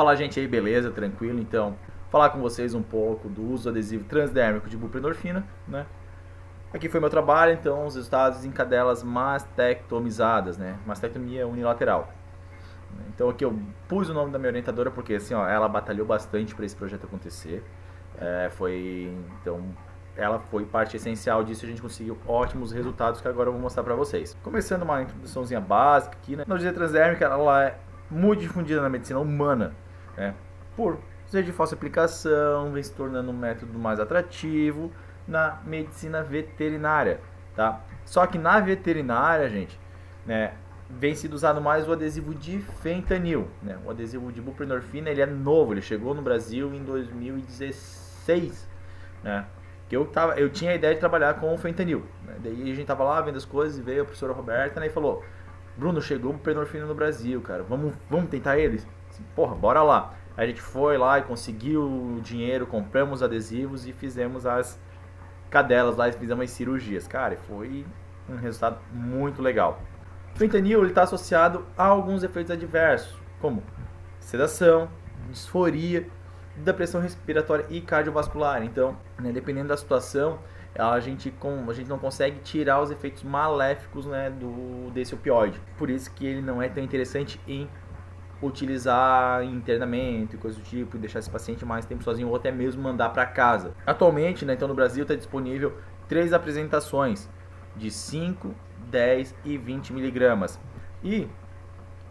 Fala, gente, aí, beleza? Tranquilo? Então, falar com vocês um pouco do uso adesivo transdérmico de buprenorfina, né? Aqui foi meu trabalho, então, os resultados em cadelas mastectomizadas, né? Mastectomia unilateral. Então, aqui eu pus o nome da minha orientadora porque, assim, ó, ela batalhou bastante para esse projeto acontecer. Então, ela foi parte essencial disso e a gente conseguiu ótimos resultados que agora eu vou mostrar para vocês. Começando uma introduçãozinha básica aqui, né? A analgesia transdérmica, ela é muito difundida na medicina humana, né? Por ser de fácil aplicação, vem se tornando um método mais atrativo na medicina veterinária, tá? Só que na veterinária, gente, né, vem sido usado mais o adesivo de fentanil, né? O adesivo de buprenorfina, ele é novo, ele chegou no Brasil em 2016, né? Que eu tinha a ideia de trabalhar com o fentanil, né? Daí a gente tava lá vendo as coisas e veio a professora Roberta, né, e falou: Bruno, chegou o buprenorfina no Brasil, cara, vamos tentar eles? Assim, porra, bora lá. A gente foi lá e conseguiu o dinheiro, compramos adesivos e fizemos as cadelas lá e fizemos as cirurgias. Cara, foi um resultado muito legal. O fentanil está associado a alguns efeitos adversos, como sedação, disforia, depressão respiratória e cardiovascular. Então, né, dependendo da situação, a gente não consegue tirar os efeitos maléficos, né, desse opioide. Por isso que ele não é tão interessante em utilizar em internamento e coisa do tipo, deixar esse paciente mais tempo sozinho ou até mesmo mandar para casa. Atualmente, né, então no Brasil está disponível 3 apresentações de 5, 10 e 20 miligramas. E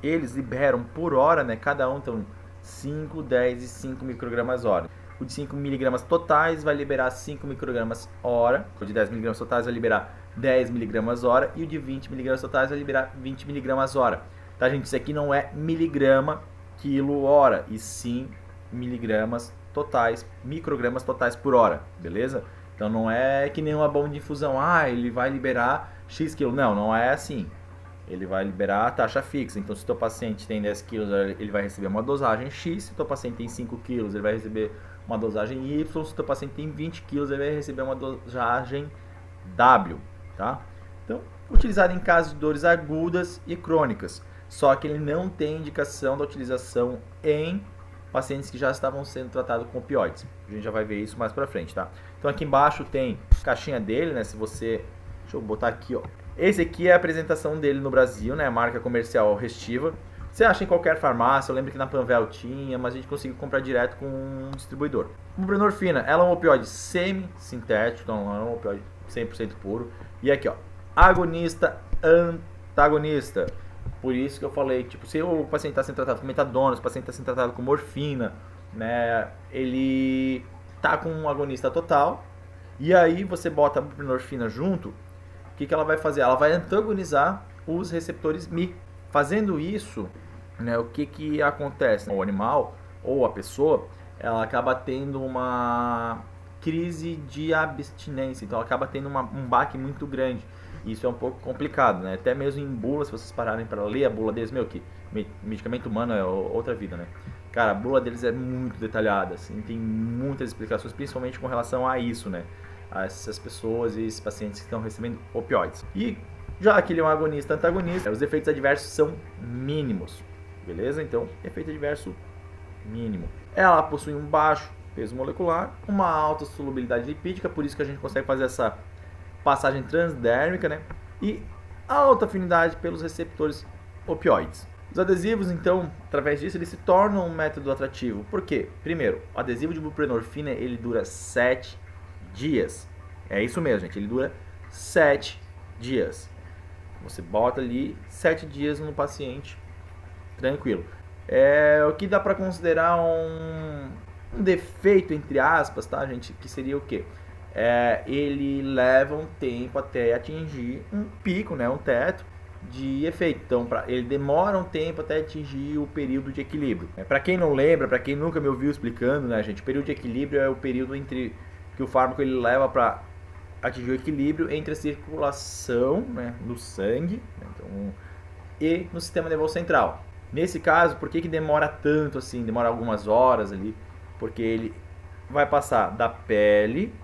eles liberam por hora, né, cada um então 5, 10 e 5 microgramas hora. O de 5 miligramas totais vai liberar 5 microgramas hora, o de 10 miligramas totais vai liberar 10 miligramas hora e o de 20 miligramas totais vai liberar 20 miligramas hora. Tá, gente? Isso aqui não é miligrama quilo hora, e sim miligramas totais, microgramas totais por hora, beleza? Então não é que nem uma bomba de infusão, ele vai liberar X quilos. Não, não é assim. Ele vai liberar a taxa fixa. Então se o teu paciente tem 10 quilos, ele vai receber uma dosagem X. Se o teu paciente tem 5 quilos, ele vai receber uma dosagem Y. Se o teu paciente tem 20 quilos, ele vai receber uma dosagem W, tá? Então, utilizado em casos de dores agudas e crônicas. Só que ele não tem indicação da utilização em pacientes que já estavam sendo tratados com opioides. A gente já vai ver isso mais pra frente, tá? Então aqui embaixo tem a caixinha dele, né? Se você... Deixa eu botar aqui, ó. Esse aqui é a apresentação dele no Brasil, né? A marca comercial Restiva. Você acha em qualquer farmácia, eu lembro que na Panvel tinha, mas a gente conseguiu comprar direto com um distribuidor. A buprenorfina, ela é um opioide semi-sintético, então não é um opioide 100% puro. E aqui, ó, agonista, antagonista. Por isso que eu falei, tipo, se o paciente está sendo tratado com metadona, se o paciente está sendo tratado com morfina, né, ele tá com um agonista total, e aí você bota a buprenorfina junto, o que ela vai fazer? Ela vai antagonizar os receptores Mi. Fazendo isso, né, o que acontece? O animal ou a pessoa, ela acaba tendo uma crise de abstinência, então ela acaba tendo um baque muito grande. Isso é um pouco complicado, né? Até mesmo em bula, se vocês pararem para ler a bula deles, que medicamento humano é outra vida, né? Cara, a bula deles é muito detalhada, assim, tem muitas explicações, principalmente com relação a isso, né? A essas pessoas e esses pacientes que estão recebendo opioides. E já que ele é um agonista antagonista, os efeitos adversos são mínimos, beleza? Então, efeito adverso mínimo. Ela possui um baixo peso molecular, uma alta solubilidade lipídica, por isso que a gente consegue fazer essa passagem transdérmica, né? E alta afinidade pelos receptores opioides. Os adesivos, então, através disso, eles se tornam um método atrativo. Por quê? Primeiro, o adesivo de buprenorfina, ele dura 7 dias. É isso mesmo, gente. Ele dura 7 dias. Você bota ali 7 dias no paciente, tranquilo. O que dá para considerar um defeito, entre aspas, tá, gente? Que seria o quê? Ele leva um tempo até atingir um pico, né, um teto de efeito. Então, ele demora um tempo até atingir o período de equilíbrio. Para quem não lembra, para quem nunca me ouviu explicando, né, gente, o período de equilíbrio é o período entre que o fármaco ele leva para atingir o equilíbrio entre a circulação, né, no sangue, né, então, e no sistema nervoso central. Nesse caso, por que demora tanto assim? Demora algumas horas ali, porque ele vai passar da pele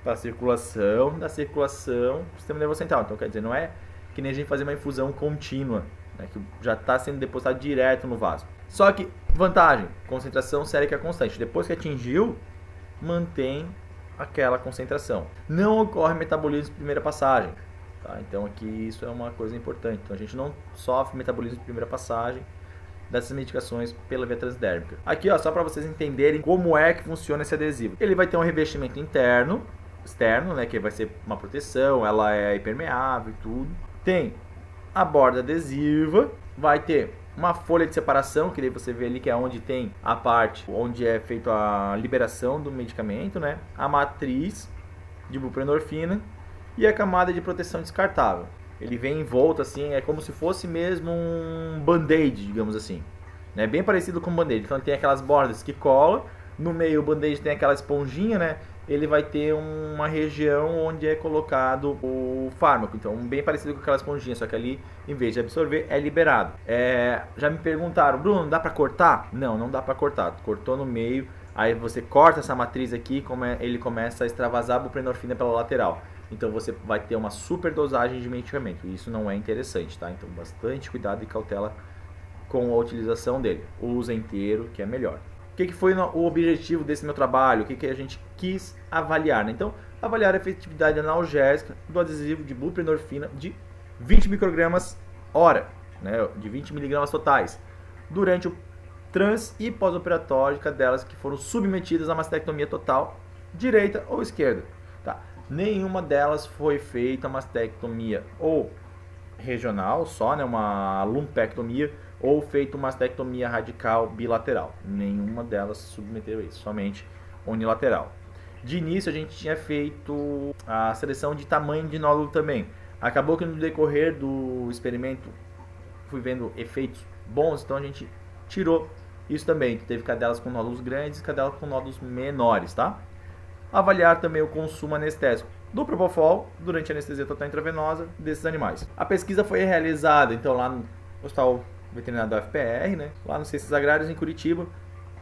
para a circulação, da circulação para o sistema nervoso central. Então, quer dizer, não é que nem a gente fazer uma infusão contínua, né, que já está sendo depositado direto no vaso. Só que, vantagem, concentração sérica constante. Depois que atingiu, mantém aquela concentração. Não ocorre metabolismo de primeira passagem. Tá? Então aqui isso é uma coisa importante. Então a gente não sofre metabolismo de primeira passagem dessas medicações pela via transdérmica. Aqui, ó, só para vocês entenderem como é que funciona esse adesivo. Ele vai ter um revestimento externo, né, que vai ser uma proteção, ela é impermeável e tudo. Tem a borda adesiva, vai ter uma folha de separação, que daí você vê ali que é onde tem a parte onde é feita a liberação do medicamento, né? A matriz de buprenorfina e a camada de proteção descartável. Ele vem envolto assim, é como se fosse mesmo um band-aid, digamos assim. É bem parecido com um band-aid. Então ele tem aquelas bordas que colam, no meio o band-aid tem aquela esponjinha, né? Ele vai ter uma região onde é colocado o fármaco. Então, bem parecido com aquela esponjinha, só que ali, em vez de absorver, é liberado. Já me perguntaram, Bruno, dá pra cortar? Não, não dá pra cortar. Cortou no meio, aí você corta essa matriz aqui, ele começa a extravasar a buprenorfina pela lateral. Então, você vai ter uma super dosagem de medicamento. E isso não é interessante, tá? Então, bastante cuidado e cautela com a utilização dele. Usa inteiro, que é melhor. O que foi o objetivo desse meu trabalho? O que a gente quis avaliar, né? Então, avaliar a efetividade analgésica do adesivo de buprenorfina de 20 microgramas hora, né? De 20 miligramas totais, durante o trans e pós-operatório de cadelas que foram submetidas a mastectomia total, direita ou esquerda. Tá? Nenhuma delas foi feita mastectomia ou regional, só, né? Uma lumpectomia, ou feito mastectomia radical bilateral. Nenhuma delas submeteu isso, somente unilateral. De início a gente tinha feito a seleção de tamanho de nódulo também. Acabou que no decorrer do experimento fui vendo efeitos bons, então a gente tirou isso também. Teve cadelas com nódulos grandes e cadelas com nódulos menores, tá? Avaliar também o consumo anestésico do Propofol durante a anestesia total intravenosa desses animais. A pesquisa foi realizada então lá no Hospital Veterinário da UFPR, né? Lá nos Ciências Agrárias em Curitiba,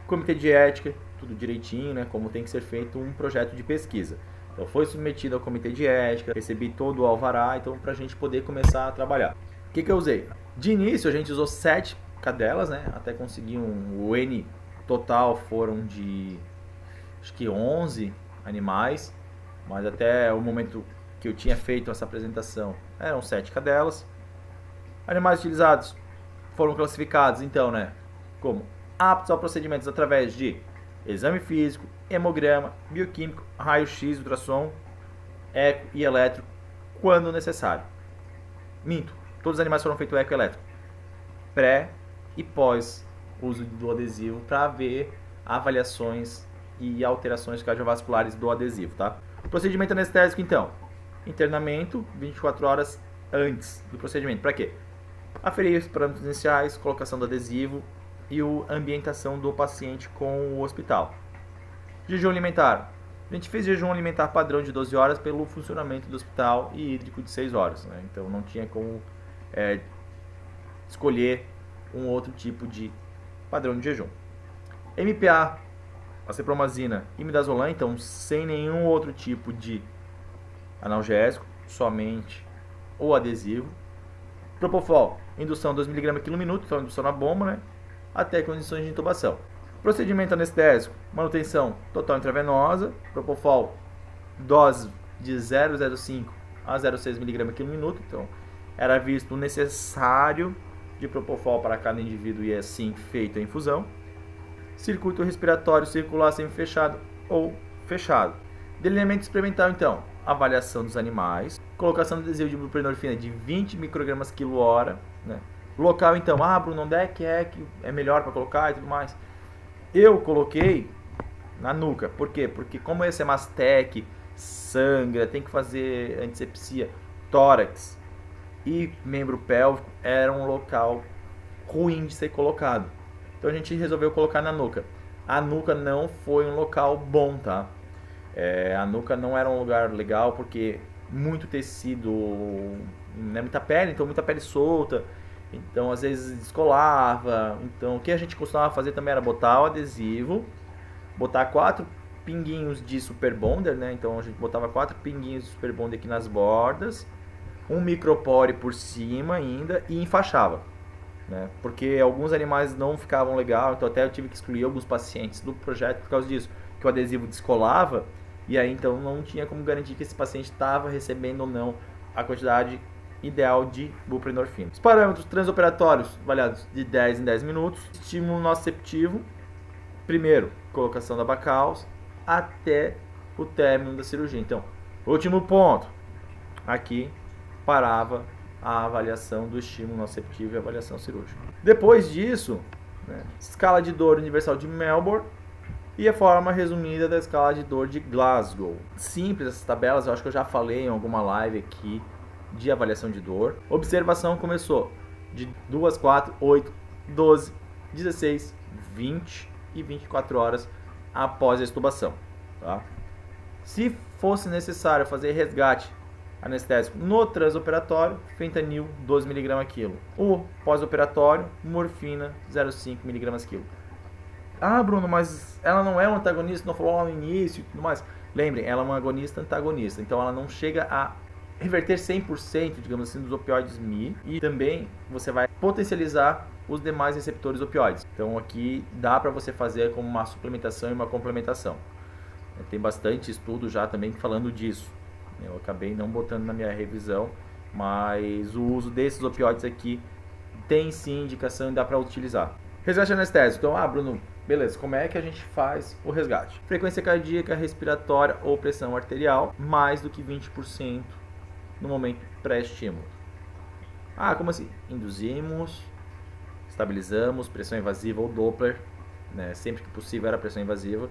comitê de ética, tudo direitinho, né? Como tem que ser feito um projeto de pesquisa. Então foi submetido ao comitê de ética, recebi todo o alvará, então para a gente poder começar a trabalhar. O que eu usei? De início a gente usou 7 cadelas, né? Até conseguir o N total foram de acho que 11 animais, mas até o momento que eu tinha feito essa apresentação eram 7 cadelas. Animais utilizados foram classificados então, né, como aptos a procedimentos através de exame físico, hemograma, bioquímico, raio-x, ultrassom, eco e eletro, quando necessário. Minto, todos os animais foram feitos eco e eletro, pré e pós uso do adesivo, para ver avaliações e alterações cardiovasculares do adesivo, tá? Procedimento anestésico então, internamento 24 horas antes do procedimento, para quê? Aferir os parâmetros iniciais, colocação do adesivo e a ambientação do paciente com o hospital. Jejum alimentar. A gente fez jejum alimentar padrão de 12 horas pelo funcionamento do hospital e hídrico de 6 horas. Né? Então não tinha como escolher um outro tipo de padrão de jejum. MPA, acepromazina e midazolam, então sem nenhum outro tipo de analgésico, somente o adesivo. Propofol, indução 2mg por minuto, então indução na bomba, né? Até condições de intubação. Procedimento anestésico, manutenção total intravenosa, Propofol, dose de 0,05 a 0,6 mg por minuto, então era visto o necessário de Propofol para cada indivíduo e assim feita a infusão. Circuito respiratório circular semi-fechado ou fechado. Delineamento experimental então, avaliação dos animais, colocação de adesivo de buprenorfina de 20 microgramas quilo hora, né? Local então, Bruno, onde é que é melhor para colocar e tudo mais. Eu coloquei na nuca, por quê? Porque como esse é mastec, sangra, tem que fazer antisepsia, tórax e membro pélvico, era um local ruim de ser colocado. Então a gente resolveu colocar na nuca. A nuca não foi um local bom, tá? A nuca não era um lugar legal porque muito tecido, né, muita pele, então muita pele solta, então às vezes descolava. Então o que a gente costumava fazer também era botar o adesivo, botar 4 pinguinhos de super bonder, né? Então a gente botava 4 pinguinhos de super bonder aqui nas bordas, um micropore por cima ainda e enfaixava. né? Porque alguns animais não ficavam legal, então até eu tive que excluir alguns pacientes do projeto por causa disso, que o adesivo descolava, e aí então não tinha como garantir que esse paciente estava recebendo ou não a quantidade ideal de buprenorfina. Os parâmetros transoperatórios avaliados de 10 em 10 minutos, estímulo noceptivo, primeiro, colocação da Bacals, até o término da cirurgia. Então, último ponto, aqui parava a avaliação do estímulo noceptivo e a avaliação cirúrgica. Depois disso, né, escala de dor universal de Melbourne e a forma resumida da escala de dor de Glasgow. Simples essas tabelas, eu acho que eu já falei em alguma live aqui de avaliação de dor. Observação começou de 2, 4, 8, 12, 16, 20 e 24 horas após a extubação. Tá? Se fosse necessário fazer resgate anestésico no transoperatório, fentanil 12 mg quilo. O pós-operatório, morfina 0,5 mg quilo. Ah, Bruno, mas ela não é um antagonista, não falou lá no início e tudo mais. Lembrem, ela é uma agonista antagonista, então ela não chega a reverter 100%, digamos assim, dos opioides Mi, e também você vai potencializar os demais receptores opioides. Então aqui dá para você fazer como uma suplementação e uma complementação. Tem bastante estudo já também falando disso. Eu acabei não botando na minha revisão, mas o uso desses opioides aqui tem sim indicação e dá para utilizar. Resgate anestésico. Então, Bruno, beleza, como é que a gente faz o resgate? Frequência cardíaca, respiratória ou pressão arterial, mais do que 20% no momento pré-estímulo. Como assim? Induzimos, estabilizamos, pressão invasiva ou Doppler, né? Sempre que possível era pressão invasiva.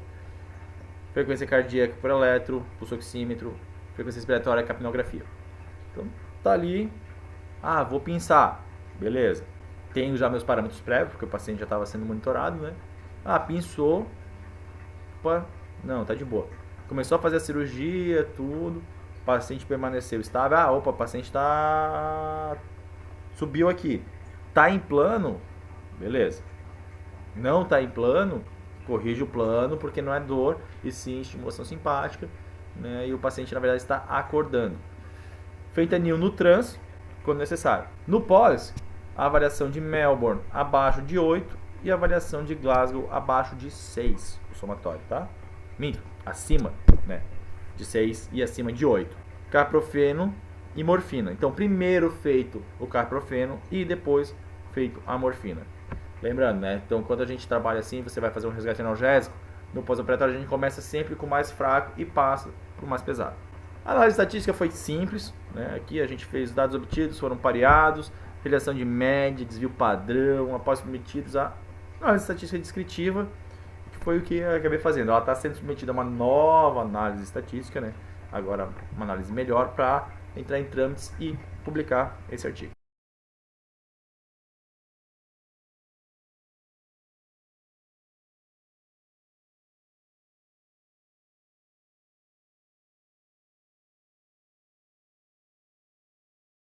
Frequência cardíaca por eletro, pulso oxímetro, frequência respiratória, capnografia. Então, tá ali. Vou pinçar. Beleza. Tenho já meus parâmetros prévios, porque o paciente já estava sendo monitorado, né? Pinçou. Opa, não, tá de boa. Começou a fazer a cirurgia, tudo. O paciente permaneceu estável. O paciente subiu aqui. Tá em plano? Beleza. Não tá em plano? Corrige o plano, porque não é dor, e sim estimulação simpática, né? E o paciente, na verdade, está acordando. Fentanil no trans, quando necessário. No pós, a avaliação de Melbourne abaixo de 8 e a avaliação de Glasgow abaixo de 6, o somatório, tá? Acima, né? De 6 e acima de 8. Carprofeno e morfina. Então, primeiro feito o carprofeno e depois feito a morfina. Lembrando, né? Então, quando a gente trabalha assim, você vai fazer um resgate analgésico, no pós-operatório a gente começa sempre com o mais fraco e passa para o mais pesado. A análise estatística foi simples, né? Aqui a gente fez os dados obtidos, foram pareados, filiação de média, desvio padrão, após submetidos a análise estatística descritiva, que foi o que eu acabei fazendo. Ela está sendo submetida a uma nova análise estatística, né? Agora uma análise melhor para entrar em trâmites e publicar esse artigo.